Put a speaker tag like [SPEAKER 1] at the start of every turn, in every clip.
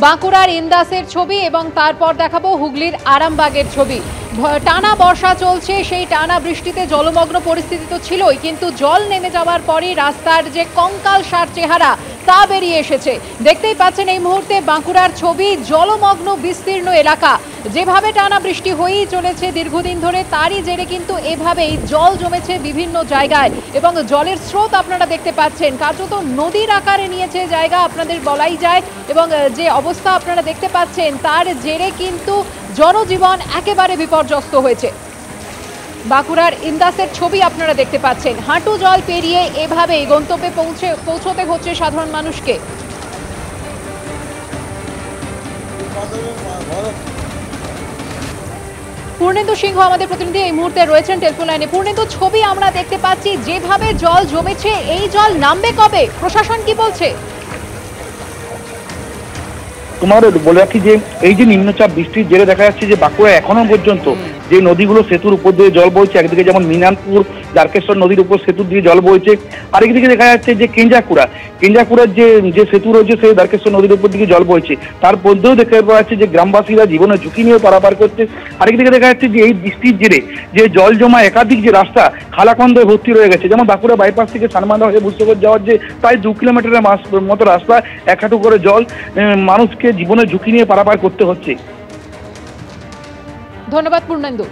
[SPEAKER 1] বাঁকুড়ার ইন্দাসের ছবি এবং তারপর দেখাবো হুগলির আরামবাগের ছবি। টানা বর্ষা চলছে, সেই টানা বৃষ্টিতে জলমগ্ন পরিস্থিতি তো ছিলই, কিন্তু জল নেমে যাওয়ার পরই রাস্তার যে কঙ্কালসার চেহারা তা বেরিয়ে এসেছে। দেখতেই পাচ্ছেন এই মুহূর্তে বাঁকুড়ার ছবি, জলমগ্ন বিস্তীর্ণ এলাকা। যেভাবে টানা বৃষ্টি হয়েই চলেছে দীর্ঘদিন ধরে, তারই জেরে কিন্তু এভাবেই জল জমেছে বিভিন্ন জায়গায় এবং জলের স্রোত আপনারা দেখতে পাচ্ছেন, কার্যত নদীর আকারে নিয়েছে জায়গা আপনাদের বলাই যায়। এবং যে অবস্থা আপনারা দেখতে পাচ্ছেন তার জেরে কিন্তু জনজীবন একেবারে বিপর্যস্ত হয়েছে। বাঁকুড়ার ইন্দাসের ছবি আপনারা দেখতে পাচ্ছেন, হাঁটু জল পেরিয়ে এভাবেই গন্তব্যে পৌঁছতে হচ্ছে সাধারণ মানুষকে। পূর্ণেন্দু সিংহ আমাদের প্রতিনিধি এই মুহূর্তে রয়েছেন টেলিফোন লাইনে। পূর্ণেন্দু, ছবি আমরা দেখতে পাচ্ছি, যেভাবে জল জমেছে, এই জল নামবে কবে? প্রশাসন কি বলছে?
[SPEAKER 2] তোমার বলে রাখি যে এই যে নিম্নচাপ বৃষ্টির জেরে দেখা যাচ্ছে যে বাঁকুড়া এখনো পর্যন্ত যে নদীগুলো সেতুর উপর দিয়ে জল বইছে, একদিকে যেমন মিনানপুর জারকেশ্বর নদীর উপর সেতু দিয়ে জল বইছে, আরেকদিকে দেখা যাচ্ছে যে কেঞ্জাকুড়ার যে সেতু রয়েছে সেই দ্বারকেশ্বর নদীর উপর দিকে জল বইছে। তার মধ্যেও দেখতে পাওয়া যাচ্ছে যে গ্রামবাসীরা জীবনের ঝুঁকি নিয়ে পারাপার করছে। আরেকদিকে দেখা যাচ্ছে যে এই বৃষ্টির জেরে যে জল জমা একাধিক যে রাস্তা খালাখন্দে ভর্তি রয়ে গেছে, যেমন বাঁকুড়া বাইপাস থেকে সানমান্দা হয়ে বুঝতে যাওয়ার যে প্রায় 2 কিলোমিটারের মতো রাস্তা এক হাঁটু করে জল, মানুষকে জীবনের ঝুঁকি নিয়ে পারাপার করতে হচ্ছে।
[SPEAKER 1] ধন্যবাদ পূর্ণেন্দু।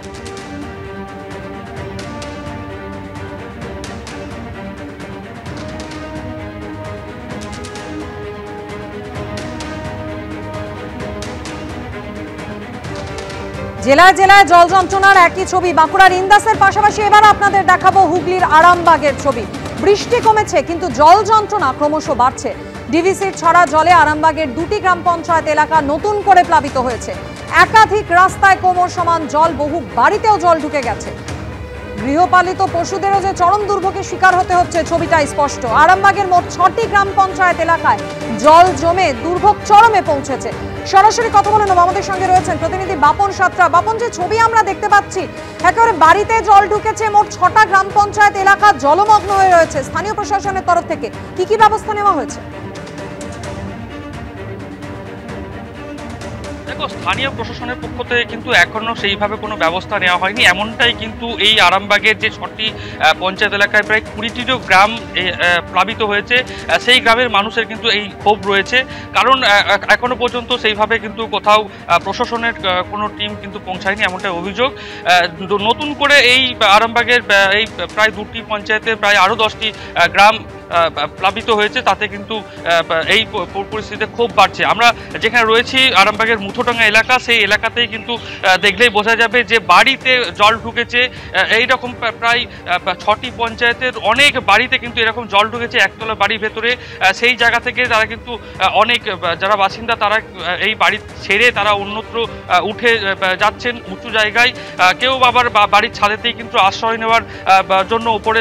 [SPEAKER 3] জেলায় জেলায় জল যন্ত্রণার একই ছবি। বাঁকুড়ার ইন্দাসের পাশাপাশি এবার আপনাদের দেখাবো হুগলির আরামবাগের ছবি। বৃষ্টি কমেছে কিন্তু জল যন্ত্রণা ক্রমশ বাড়ছে। ডিভিসির ছড়া জলে আরামবাগের 2টি গ্রাম পঞ্চায়েত এলাকা নতুন করে প্লাবিত হয়েছে। একাধিক রাস্তায় কোমর সমান জল, বহু বাড়িতেও জল ঢুকে গেছে। গৃহপালিত পশুদেরও যে চরম দুর্ভোগের শিকার হতে হচ্ছে ছবিটাই স্পষ্ট। আরামবাগের মোট 6টি গ্রাম পঞ্চায়েত এলাকায় জল জমে দুর্ভোগ চরমে পৌঁছেছে। সরাসরি কথা বলে নেব, আমাদের সঙ্গে রয়েছেন প্রতিনিধি বাপন সাত্রা। বাপন, যে ছবি আমরা দেখতে পাচ্ছি, একেবারে বাড়িতে জল ঢুকেছে, মোট 6টা গ্রাম পঞ্চায়েত এলাকা জলমগ্ন হয়ে রয়েছে। স্থানীয় প্রশাসনের তরফ থেকে কি ব্যবস্থা নেওয়া হয়েছে?
[SPEAKER 4] দেখো, স্থানীয় প্রশাসনের পক্ষ থেকে কিন্তু এখনো সেইভাবে কোনো ব্যবস্থা নেওয়া হয়নি। এমনটাই কিন্তু এই আরামবাগের যে 6টি পঞ্চায়েত এলাকায় প্রায় 20টিরও গ্রাম প্লাবিত হয়েছে, সেই গ্রামের মানুষের কিন্তু এই ক্ষোভ রয়েছে। কারণ এখনো পর্যন্ত সেইভাবে কিন্তু কোথাও প্রশাসনের কোনো টিম কিন্তু পৌঁছায়নি, এমনটাই অভিযোগ। নতুন করে এই আরামবাগের এই প্রায় 2টি পঞ্চায়েতে প্রায় আরও 10টি গ্রাম প্লাবিত হয়েছে, তাতে কিন্তু এই পরিস্থিতিতে ক্ষোভ বাড়ছে। আমরা যেখানে রয়েছি আরামবাগের মুথোডাঙ্গা এলাকা, সেই এলাকাতেই কিন্তু দেখলেই বোঝা যাবে যে বাড়িতে জল ঢুকেছে। এইরকম প্রায় 6টি পঞ্চায়েতের অনেক বাড়িতে কিন্তু এরকম জল ঢুকেছে একতলা বাড়ির ভেতরে। সেই জায়গা থেকে তারা কিন্তু অনেক যারা বাসিন্দা তারা এই বাড়ি ছেড়ে তারা অন্যত্র উঠে যাচ্ছেন উঁচু জায়গায়। কেউ আবার বাড়ির ছাদেতেই কিন্তু আশ্রয় নেওয়ার জন্য উপরে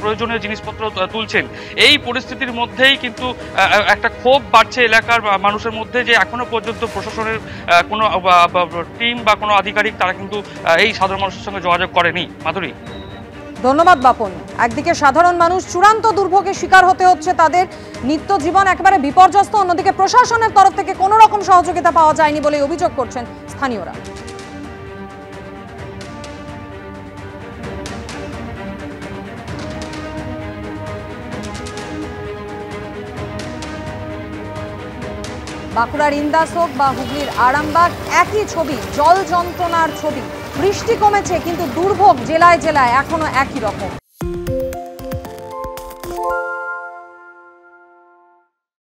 [SPEAKER 4] প্রয়োজনীয় জিনিসপত্র তুলছেন। এই পরিস্থিতির মধ্যেই কিন্তু একটা ক্ষোভ বাড়ছে এলাকার মানুষের মধ্যে, যে এখনো পর্যন্ত প্রশাসনের কোনো টিম বা কোনো আধিকারিক তারা কিন্তু এই সাধারণ মানুষের সঙ্গে যোগাযোগ করেনি। মাধুরী,
[SPEAKER 3] ধন্যবাদ বাপন। একদিকে সাধারণ মানুষ চূড়ান্ত দুর্ভোগের শিকার হতে হচ্ছে, তাদের নিত্য জীবন একেবারে বিপর্যস্ত, অন্যদিকে প্রশাসনের তরফ থেকে কোনো রকম সহযোগিতা পাওয়া যায়নি বলে অভিযোগ করছেন স্থানীয়রা। বাঁকুড়ার ইন্দাস হোক বা হুগলির আরামবাগ, একই ছবি, জল যন্ত্রণার ছবি। বৃষ্টি কমেছে কিন্তু দুর্ভোগ জেলায় জেলায় এখনো একই রকম।